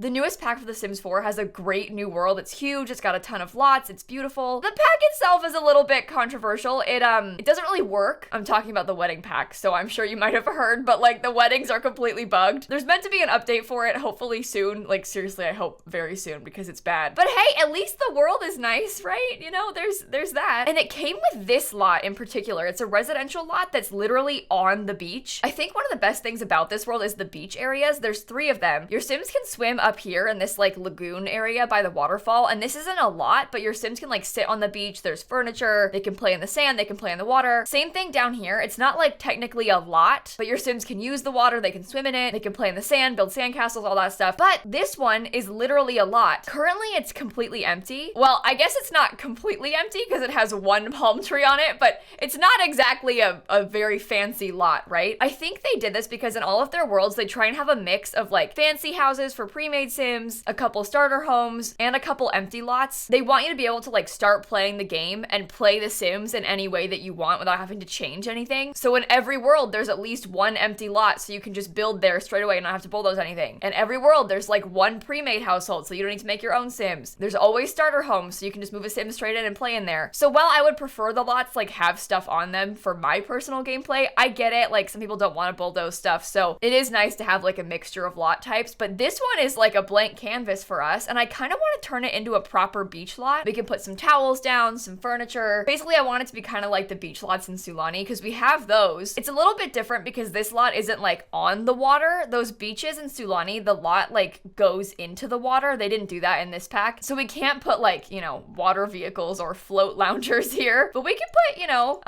The newest pack for The Sims 4 has a great new world. It's huge, it's got a ton of lots, it's beautiful. The pack itself is a little bit controversial. It doesn't really work. I'm talking about the wedding pack, so I'm sure you might have heard, but like the weddings are completely bugged. There's meant to be an update for it, hopefully soon. Like seriously, I hope very soon because it's bad. But hey, at least the world is nice, right? You know, there's that. And it came with this lot in particular. It's a residential lot that's literally on the beach. I think one of the best things about this world is the beach areas. There's 3 of them. Your Sims can swim up here in this like lagoon area by the waterfall, and this isn't a lot, but your Sims can like sit on the beach. There's furniture, they can play in the sand, they can play in the water. Same thing down here. It's not like technically a lot, but your Sims can use the water, they can swim in it, they can play in the sand, build sandcastles, all that stuff. But this one is literally a lot. Currently it's completely empty. Well, I guess it's not completely empty because it has 1 palm tree on it, but it's not exactly a very fancy lot, right? I think they did this because in all of their worlds they try and have a mix of like fancy houses for pre-made Sims, a couple starter homes, and a couple empty lots. They want you to be able to like start playing the game and play the Sims in any way that you want without having to change anything. So in every world, there's at least 1 empty lot so you can just build there straight away and not have to bulldoze anything. In every world, there's like 1 pre-made household so you don't need to make your own Sims. There's always starter homes so you can just move a Sim straight in and play in there. So while I would prefer the lots like have stuff on them for my personal gameplay, I get it. Like some people don't want to bulldoze stuff, so it is nice to have like a mixture of lot types. But this one is like a blank canvas for us, and I kind of want to turn it into a proper beach lot. We can put some towels down, some furniture. Basically, I want it to be kind of like the beach lots in Sulani because we have those. It's a little bit different because this lot isn't like on the water. Those beaches in Sulani, the lot like goes into the water. They didn't do that in this pack. So we can't put like, you know, water vehicles or float loungers here, but we can put, you know,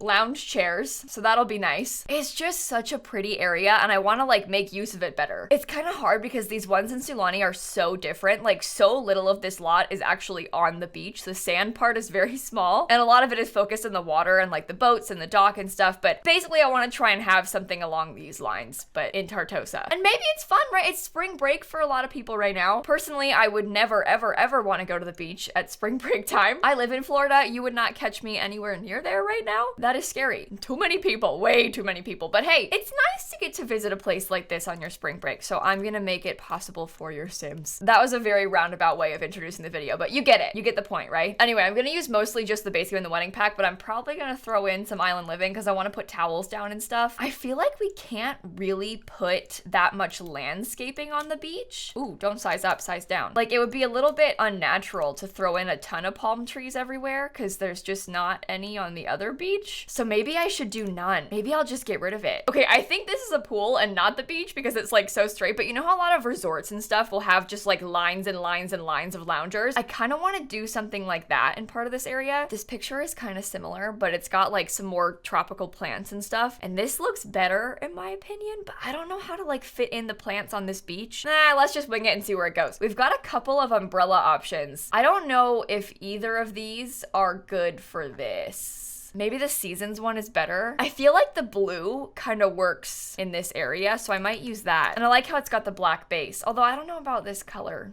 lounge chairs, so that'll be nice. It's just such a pretty area and I want to like make use of it better. It's kind of hard because these ones in Sulani are so different. Like so little of this lot is actually on the beach. The sand part is very small and a lot of it is focused in the water and like the boats and the dock and stuff, but basically I want to try and have something along these lines but in Tartosa. And maybe it's fun, right? It's spring break for a lot of people right now. Personally, I would never ever want to go to the beach at spring break time. I live in Florida. You would not catch me anywhere near there right now. That is scary. Too many people, way too many people. But hey, it's nice to get to visit a place like this on your spring break, so I'm gonna make it possible for your Sims. That was a very roundabout way of introducing the video, but you get it. You get the point, right? Anyway, I'm gonna use mostly just the basic in the wedding pack, but I'm probably gonna throw in some island living because I want to put towels down and stuff. I feel like we can't really put that much landscaping on the beach. Ooh, don't size up, size down. Like it would be a little bit unnatural to throw in a ton of palm trees everywhere because there's just not any on the other beach. So maybe I should do none. Maybe I'll just get rid of it. Okay, I think this is a pool and not the beach because it's like so straight, but you know how a lot of resorts and stuff will have just like lines and lines and lines of loungers? I kind of want to do something like that in part of this area. This picture is kind of similar, but it's got like some more tropical plants and stuff. And this looks better in my opinion, but I don't know how to like fit in the plants on this beach. Nah, let's just wing it and see where it goes. We've got a couple of umbrella options. I don't know if either of these are good for this. Maybe the seasons one is better. I feel like the blue kind of works in this area, so I might use that. And I like how it's got the black base, although I don't know about this color.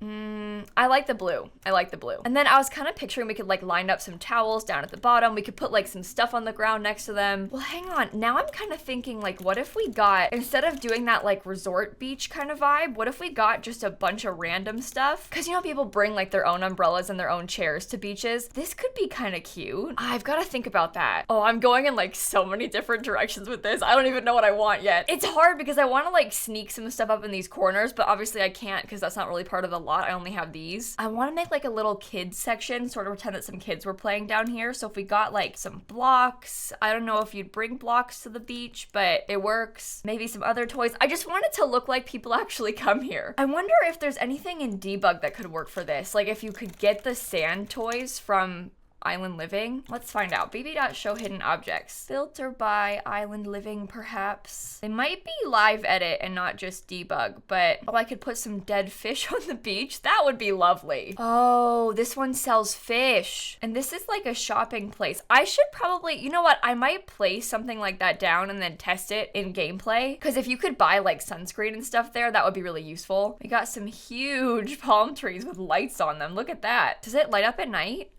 I like the blue. I like the blue. And then I was kind of picturing we could like line up some towels down at the bottom. We could put like some stuff on the ground next to them. Well, hang on. Now I'm kind of thinking like, what if we got, instead of doing that like resort beach kind of vibe, what if we got just a bunch of random stuff? Because you know, people bring like their own umbrellas and their own chairs to beaches. This could be kind of cute. I've got to think about that. Oh, I'm going in like so many different directions with this. I don't even know what I want yet. It's hard because I want to like sneak some stuff up in these corners, but obviously I can't because that's not really part of the lot. I only have these. I want to make like a little kids section, sort of pretend that some kids were playing down here. So if we got like some blocks, I don't know if you'd bring blocks to the beach, but it works. Maybe some other toys. I just want it to look like people actually come here. I wonder if there's anything in debug that could work for this. Like if you could get the sand toys from Island Living. Let's find out. bb.show hidden objects. Filter by Island Living, perhaps. They might be live edit and not just debug, but oh, I could put some dead fish on the beach. That would be lovely. Oh, this one sells fish. And this is like a shopping place. I should probably, you know what? I might place something like that down and then test it in gameplay. Because if you could buy like sunscreen and stuff there, that would be really useful. We got some huge palm trees with lights on them. Look at that. Does it light up at night?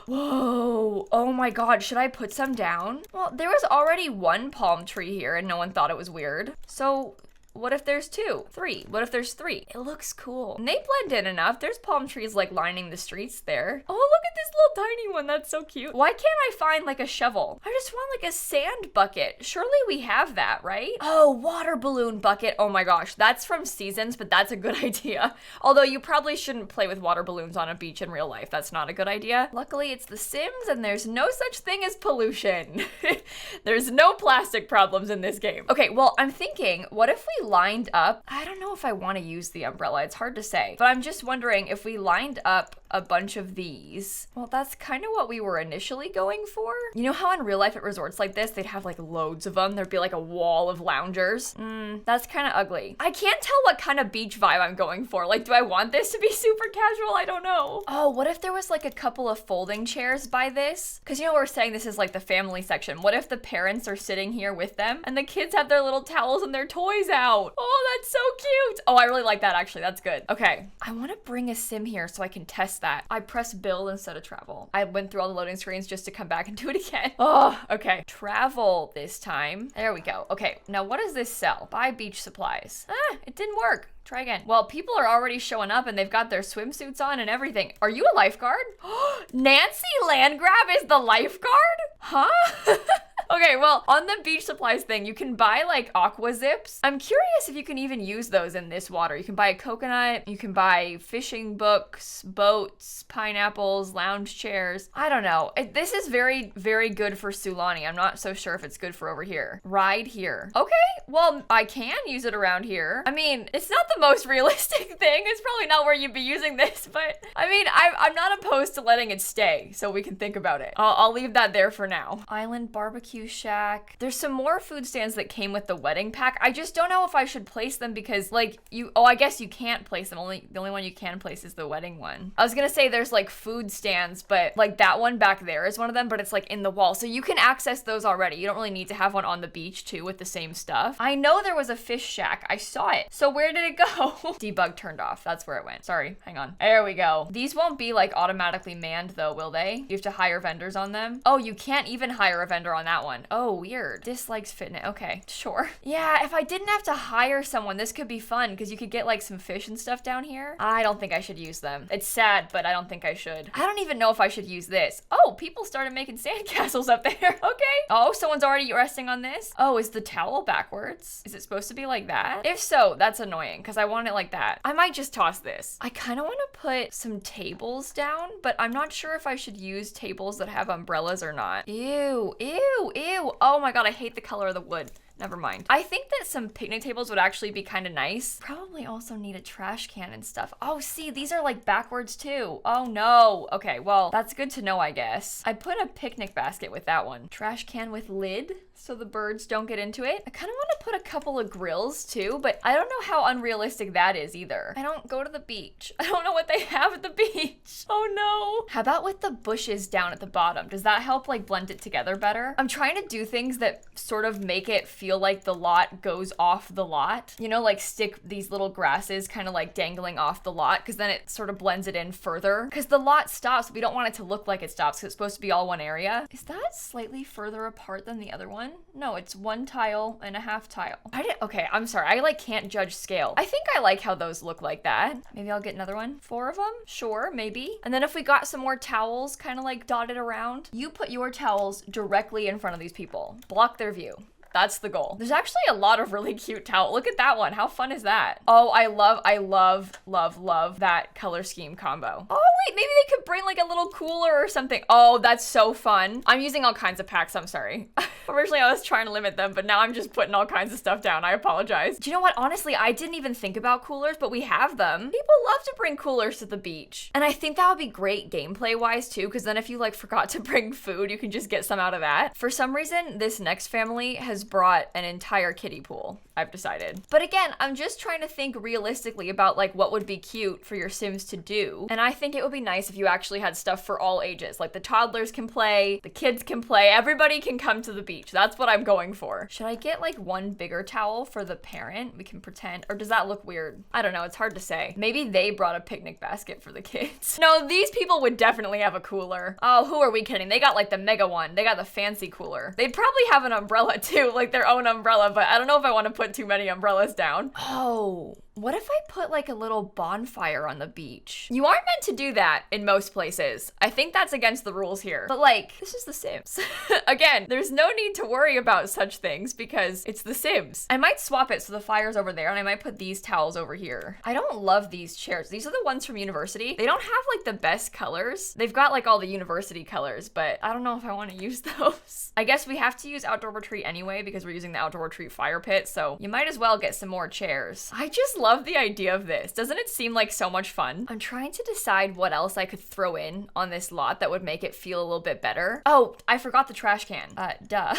Whoa, oh my god, should I put some down? Well, there was already one palm tree here and no one thought it was weird. So What if there's 2? 3? What if there's 3? It looks cool. And they blend in enough. There's palm trees like lining the streets there. Oh, look at this little tiny one. That's so cute. Why can't I find like a shovel? I just want like a sand bucket. Surely we have that, right? Oh, water balloon bucket. Oh my gosh, that's from Seasons, but that's a good idea. Although you probably shouldn't play with water balloons on a beach in real life. That's not a good idea. Luckily, it's The Sims and there's no such thing as pollution. There's no plastic problems in this game. Okay, well, I'm thinking, what if we lined up? I don't know if I want to use the umbrella. It's hard to say, but I'm just wondering if we lined up a bunch of these. Well, that's kind of what we were initially going for. You know how in real life at resorts like this, they'd have like loads of them. There'd be like a wall of loungers. That's kind of ugly. I can't tell what kind of beach vibe I'm going for. Like, do I want this to be super casual? I don't know. Oh, what if there was like a couple of folding chairs by this? Because you know, we're saying this is like the family section. What if the parents are sitting here with them and the kids have their little towels and their toys out? Oh, that's so cute. Oh, I really like that actually. That's good. Okay. I want to bring a sim here so I can test that. I pressed build instead of travel. I went through all the loading screens just to come back and do it again. Oh, okay. Travel this time. There we go. Okay, now what does this sell? Buy beach supplies. It didn't work. Try again. Well, people are already showing up and they've got their swimsuits on and everything. Are you a lifeguard? Nancy Landgrab is the lifeguard? Huh? Okay, well, on the beach supplies thing, you can buy like aqua zips. I'm curious if you can even use those in this water. You can buy a coconut, you can buy fishing books, boats, pineapples, lounge chairs. I don't know. This is very, very good for Sulani. I'm not so sure if it's good for over here. Ride here. Okay, well, I can use it around here. I mean, it's not the most realistic thing. It's probably not where you'd be using this, but I mean, I'm not opposed to letting it stay so we can think about it. I'll leave that there for now. Island barbecue shack. There's some more food stands that came with the wedding pack. I just don't know if I should place them because like I guess you can't place them. The only one you can place is the wedding one. I was gonna say there's like food stands, but like that one back there is one of them, but it's like in the wall. So you can access those already. You don't really need to have one on the beach too with the same stuff. I know there was a fish shack. I saw it. So where did it go? Debug turned off. That's where it went. Sorry, hang on. There we go. These won't be like automatically manned though, will they? You have to hire vendors on them. Oh, you can't even hire a vendor on that one. Oh, weird. Dislikes fitness. Okay, sure. Yeah, if I didn't have to hire someone, this could be fun because you could get like some fish and stuff down here. I don't think I should use them. It's sad, but I don't think I should. I don't even know if I should use this. Oh, people started making sandcastles up there. Okay. Oh, someone's already resting on this. Oh, is the towel backwards? Is it supposed to be like that? If so, that's annoying because I want it like that. I might just toss this. I kind of want to put some tables down, but I'm not sure if I should use tables that have umbrellas or not. Ew, ew, ew. Oh my God, I hate the color of the wood. Never mind. I think that some picnic tables would actually be kind of nice. Probably also need a trash can and stuff. Oh, see, these are like backwards too. Oh no. Okay, well, that's good to know, I guess. I put a picnic basket with that one. Trash can with lid so the birds don't get into it. I kind of want to put a couple of grills too, but I don't know how unrealistic that is either. I don't go to the beach. I don't know what they have at the beach. Oh no. How about with the bushes down at the bottom? Does that help like blend it together better? I'm trying to do things that sort of make it feel like the lot goes off the lot. You know, like stick these little grasses kind of like dangling off the lot because then it sort of blends it in further. Because the lot stops, we don't want it to look like it stops because it's supposed to be all one area. Is that slightly further apart than the other one? No, it's 1 tile and a half tile. Okay, I'm sorry. I like can't judge scale. I think I like how those look like that. Maybe I'll get another one. 4 of them? Sure, maybe. And then if we got some more towels kind of like dotted around, you put your towels directly in front of these people. Block their view. That's the goal. There's actually a lot of really cute towel. Look at that one. How fun is that? Oh, I love that color scheme combo. Oh, wait, maybe they could bring like a little cooler or something. Oh, that's so fun. I'm using all kinds of packs. I'm sorry. Originally, I was trying to limit them, but now I'm just putting all kinds of stuff down. I apologize. Do you know what? Honestly, I didn't even think about coolers, but we have them. People love to bring coolers to the beach. And I think that would be great gameplay-wise too, because then if you like forgot to bring food, you can just get some out of that. For some reason, this next family has brought an entire kiddie pool, I've decided. But again, I'm just trying to think realistically about like what would be cute for your Sims to do. And I think it would be nice if you actually had stuff for all ages. Like the toddlers can play, the kids can play, everybody can come to the beach. That's what I'm going for. Should I get like one bigger towel for the parent? We can pretend, or does that look weird? I don't know, it's hard to say. Maybe they brought a picnic basket for the kids. No, these people would definitely have a cooler. Oh, who are we kidding? They got like the mega one. They got the fancy cooler. They'd probably have an umbrella too, like their own umbrella, but I don't know if I want to put put too many umbrellas down. Oh, what if I put like a little bonfire on the beach? You aren't meant to do that in most places. I think that's against the rules here. But like, this is The Sims. Again, there's no need to worry about such things because it's The Sims. I might swap it so the fire's over there and I might put these towels over here. I don't love these chairs. These are the ones from university. They don't have like the best colors. They've got like all the university colors, but I don't know if I want to use those. I guess we have to use outdoor retreat anyway because we're using the outdoor retreat fire pit, so you might as well get some more chairs. I just love the idea of this. Doesn't it seem like so much fun? I'm trying to decide what else I could throw in on this lot that would make it feel a little bit better. Oh, I forgot the trash can. Duh.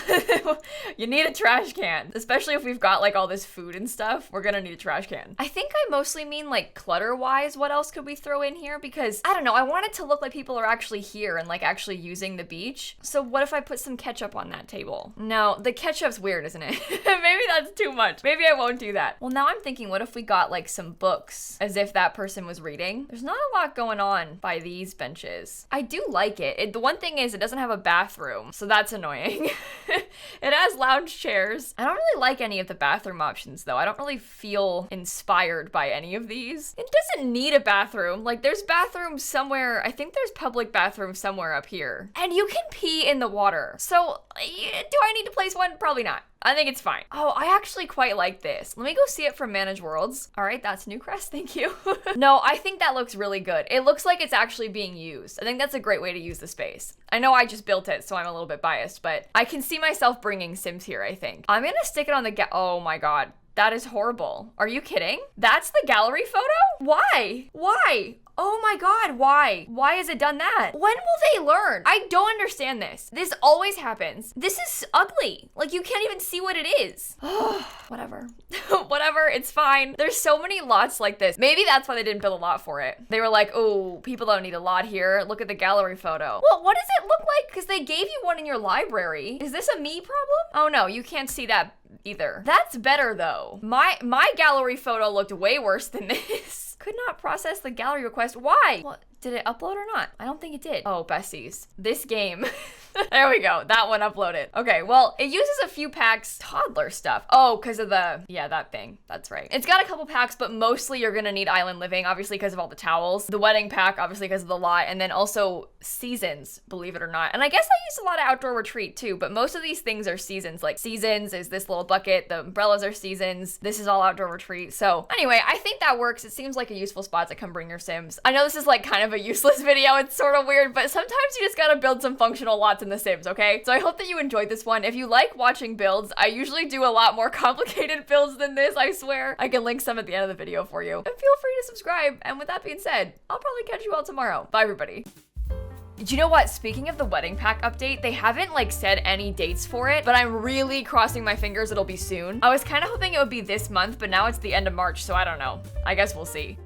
You need a trash can, especially if we've got like all this food and stuff. We're gonna need a trash can. I think I mostly mean like clutter-wise, what else could we throw in here? Because I don't know, I want it to look like people are actually here and like actually using the beach. So what if I put some ketchup on that table? No, the ketchup's weird, isn't it? Maybe that's too much. Maybe I won't do that. Well, now I'm thinking, what if we got like some books as if that person was reading? There's not a lot going on by these benches. I do like it. The one thing is it doesn't have a bathroom, so that's annoying. It has lounge chairs. I don't really like any of the bathroom options though. I don't really feel inspired by any of these. It doesn't need a bathroom. Like there's bathrooms somewhere. I think there's public bathrooms somewhere up here. And you can pee in the water. So do I need to place one? Probably not. I think it's fine. Oh, I actually quite like this. Let me go see it from Manage Worlds. All right, that's Newcrest, thank you. No, I think that looks really good. It looks like it's actually being used. I think that's a great way to use the space. I know I just built it, so I'm a little bit biased, but I can see myself bringing Sims here, I think. I'm gonna stick it on the oh my God. That is horrible. Are you kidding? That's the gallery photo? Why? Why? Oh my God, why? Why has it done that? When will they learn? I don't understand this. This always happens. This is ugly. Like you can't even see what it is. Whatever. Whatever, it's fine. There's so many lots like this. Maybe that's why they didn't build a lot for it. They were like, oh, people don't need a lot here. Look at the gallery photo. Well, what does it look like? Because they gave you one in your library. Is this a me problem? Oh no, you can't see that either. That's better though. My gallery photo looked way worse than this. Could not process the gallery request. Why? What? Did it upload or not? I don't think it did. Oh, besties. This game. There we go. That one uploaded. Okay, well, it uses a few packs. Toddler stuff. Oh, because of that thing. That's right. It's got a couple packs, but mostly you're gonna need island living, obviously because of all the towels. The wedding pack, obviously because of the lot, and then also seasons, believe it or not. And I guess I used a lot of outdoor retreat too, but most of these things are seasons. Like seasons is this little bucket. The umbrellas are seasons. This is all outdoor retreat. So anyway, I think that works. It seems like a useful spot to come bring your Sims. I know this is like kind of a useless video. It's sort of weird, but sometimes you just gotta build some functional lots in The Sims, okay? So I hope that you enjoyed this one. If you like watching builds, I usually do a lot more complicated builds than this, I swear. I can link some at the end of the video for you. And feel free to subscribe. And with that being said, I'll probably catch you all tomorrow. Bye, everybody. Do you know what? Speaking of the wedding pack update, they haven't like said any dates for it, but I'm really crossing my fingers it'll be soon. I was kind of hoping it would be this month, but now it's the end of March, so I don't know. I guess we'll see.